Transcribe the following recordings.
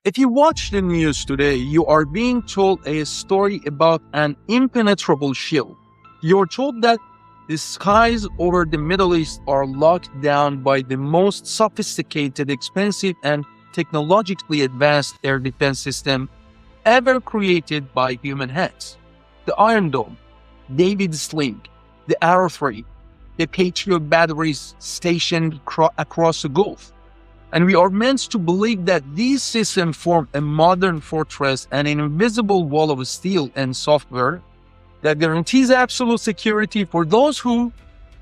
If you watch the news today, you are being told a story about an impenetrable shield. You're told that the skies over the Middle East are locked down by the most sophisticated, expensive, and technologically advanced air defense system ever created by human hands. The Iron Dome, David's Sling, the Arrow 3, the Patriot batteries stationed across the Gulf. And we are meant to believe that these systems form a modern fortress and an invisible wall of steel and software that guarantees absolute security for those who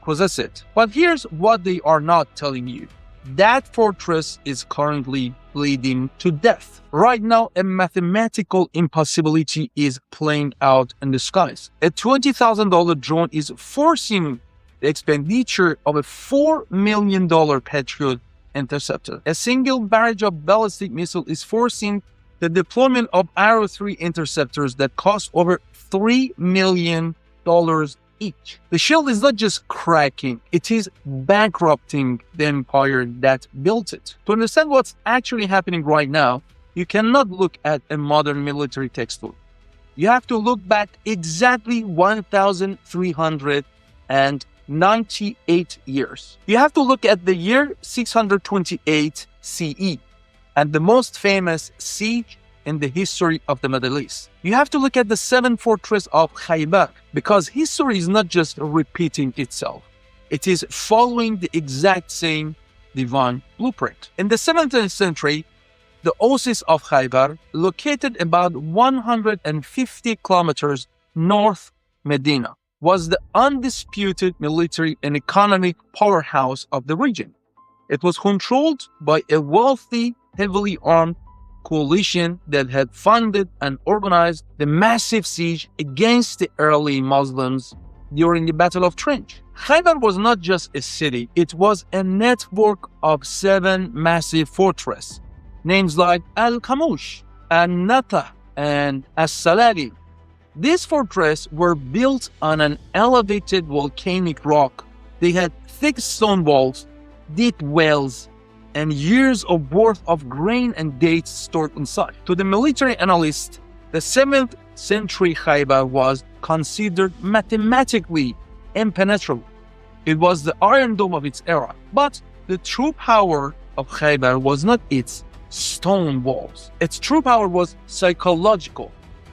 possess it. But here's what they are not telling you. That fortress is currently bleeding to death. Right now, a mathematical impossibility is playing out in the skies. A $20,000 drone is forcing the expenditure of a $4 million Patriot interceptor. A single barrage of ballistic missile is forcing the deployment of Arrow 3 interceptors that cost over $3 million each. The shield is not just cracking, it is bankrupting the empire that built it. To understand what's actually happening right now, you cannot look at a modern military textbook. You have to look back exactly 1,398 years. You have to look at the year 628 CE and the most famous siege in the history of the Middle East. You have to look at the seventh fortress of Khaybar because history is not just repeating itself. It is following the exact same divine blueprint. In the 17th century, the Oasis of Khaybar, located about 150 kilometers north Medina, was the undisputed military and economic powerhouse of the region. It was controlled by a wealthy, heavily armed coalition that had funded and organized the massive siege against the early Muslims during the Battle of Trench. Khaybar was not just a city, it was a network of 7 massive fortresses. Names like Al-Kamush, An-Nata, and As-Salali. These fortresses were built on an elevated volcanic rock. They had thick stone walls, deep wells, and years of worth of grain and dates stored inside. To the military analyst, the 7th century Khaybar was considered mathematically impenetrable. It was the Iron Dome of its era. But the true power of Khaybar was not its stone walls. Its true power was psychological.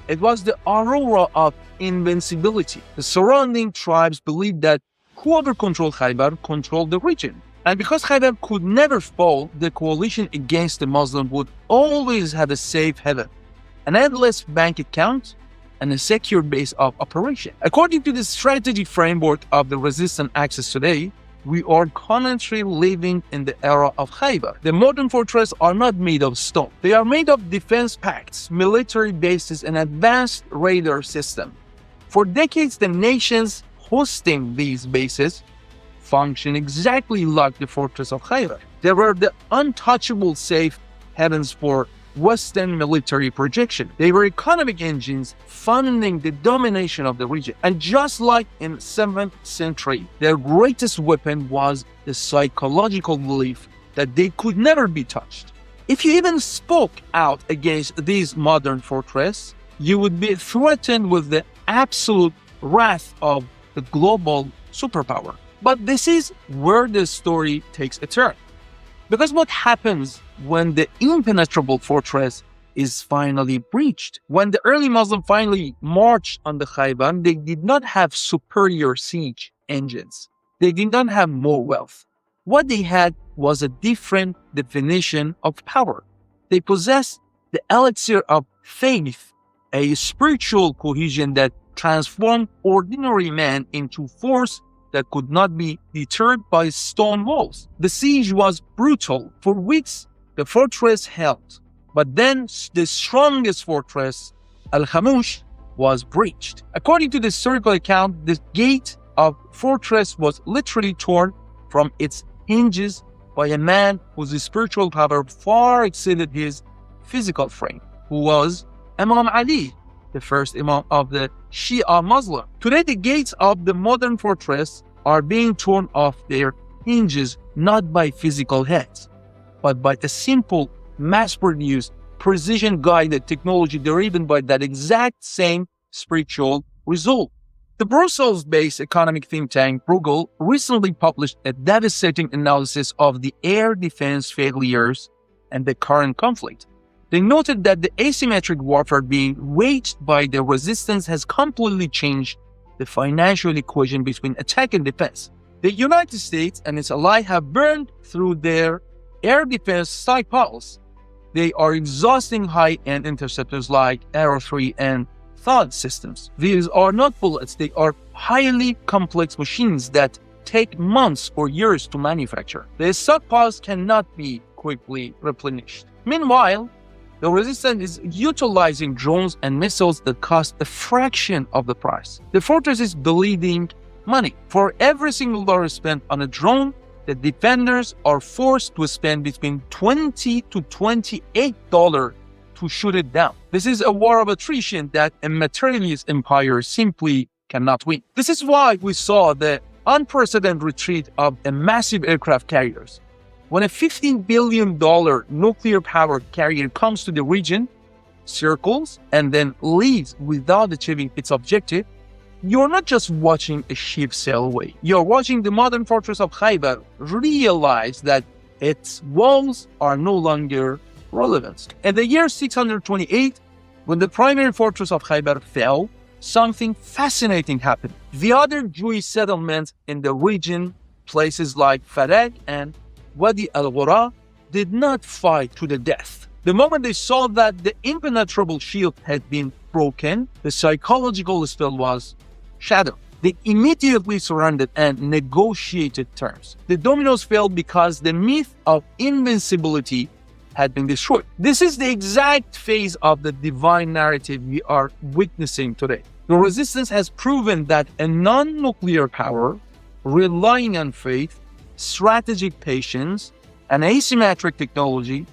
It was the aurora of invincibility. The surrounding tribes believed that whoever controlled Khaybar controlled the region. And because Khaybar could never fall, the coalition against the Muslims would always have a safe haven, an endless bank account, and a secure base of operation. According to the strategy framework of the resistant axis today, we are currently living in the era of Khaybar. The modern fortresses are not made of stone. They are made of defense pacts, military bases, and advanced radar systems. For decades, the nations hosting these bases functioned exactly like the fortress of Khaybar. They were the untouchable safe havens for Western military projection. They were economic engines funding the domination of the region. And just like in 7th century, their greatest weapon was the psychological belief that they could never be touched. If you even spoke out against these modern fortresses, you would be threatened with the absolute wrath of the global superpower. But this is where the story takes a turn. Because what happens when the impenetrable fortress is finally breached? When the early Muslims finally marched on the Khaybar, they did not have superior siege engines. They did not have more wealth. What they had was a different definition of power. They possessed the elixir of faith, a spiritual cohesion that transformed ordinary man into force that could not be deterred by stone walls. The siege was brutal. For weeks, the fortress held. But then the strongest fortress, Al-Khamush, was breached. According to the historical account, the gate of fortress was literally torn from its hinges by a man whose spiritual power far exceeded his physical frame, who was Imam Ali, the first Imam of the Shia Muslim. Today, the gates of the modern fortress are being torn off their hinges not by physical heads, but by a simple mass-produced precision-guided technology driven by that exact same spiritual result. The Brussels-based economic think tank Bruegel recently published a devastating analysis of the air defense failures and the current conflict. They noted that the asymmetric warfare being waged by the resistance has completely changed the financial equation between attack and defense. The United States and its allies have burned through their air defense stockpiles. They are exhausting high-end interceptors like Arrow 3 and THAAD systems. These are not bullets, they are highly complex machines that take months or years to manufacture. The stockpiles cannot be quickly replenished. Meanwhile, the resistance is utilizing drones and missiles that cost a fraction of the price. The fortress is bleeding money. For every single dollar spent on a drone, the defenders are forced to spend between $20 to $28 to shoot it down. This is a war of attrition that a materialist empire simply cannot win. This is why we saw the unprecedented retreat of a massive aircraft carriers. When a $15 billion nuclear-powered carrier comes to the region, circles, and then leaves without achieving its objective, you're not just watching a ship sail away. You're watching the modern fortress of Khaybar realize that its walls are no longer relevant. In the year 628, when the primary fortress of Khaybar fell, something fascinating happened. The other Jewish settlements in the region, places like Farag and Wadi al-Ghura, did not fight to the death. The moment they saw that the impenetrable shield had been broken, the psychological spell was shattered. They immediately surrendered and negotiated terms. The dominoes fell because the myth of invincibility had been destroyed. This is the exact phase of the divine narrative we are witnessing today. The resistance has proven that a non-nuclear power, relying on faith, strategic patience, and asymmetric technology,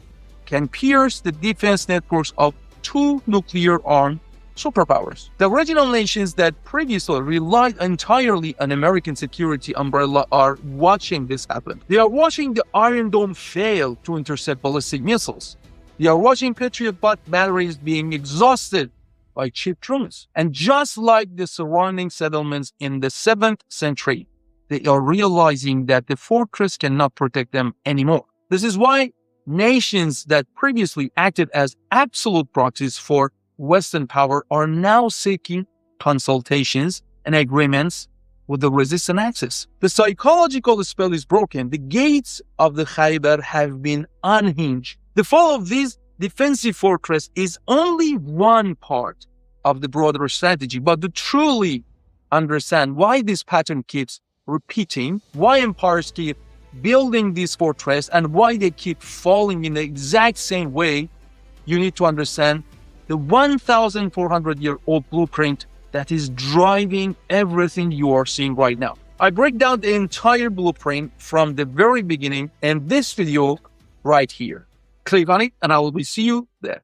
can pierce the defense networks of two nuclear-armed superpowers. The regional nations that previously relied entirely on American security umbrella are watching this happen. They are watching the Iron Dome fail to intercept ballistic missiles. They are watching Patriot batteries being exhausted by cheap drones. And just like the surrounding settlements in the 7th century, they are realizing that the fortress cannot protect them anymore. This is why nations that previously acted as absolute proxies for Western power are now seeking consultations and agreements with the resistant axis. The psychological spell is broken. The gates of the Khaybar have been unhinged. The fall of this defensive fortress is only one part of the broader strategy, but to truly understand why this pattern keeps repeating, why empires keep building this fortress, and why they keep falling in the exact same way, you need to understand the 1,400-year-old blueprint that is driving everything you are seeing right now. I break down the entire blueprint from the very beginning in this video right here. Click on it and I will see you there.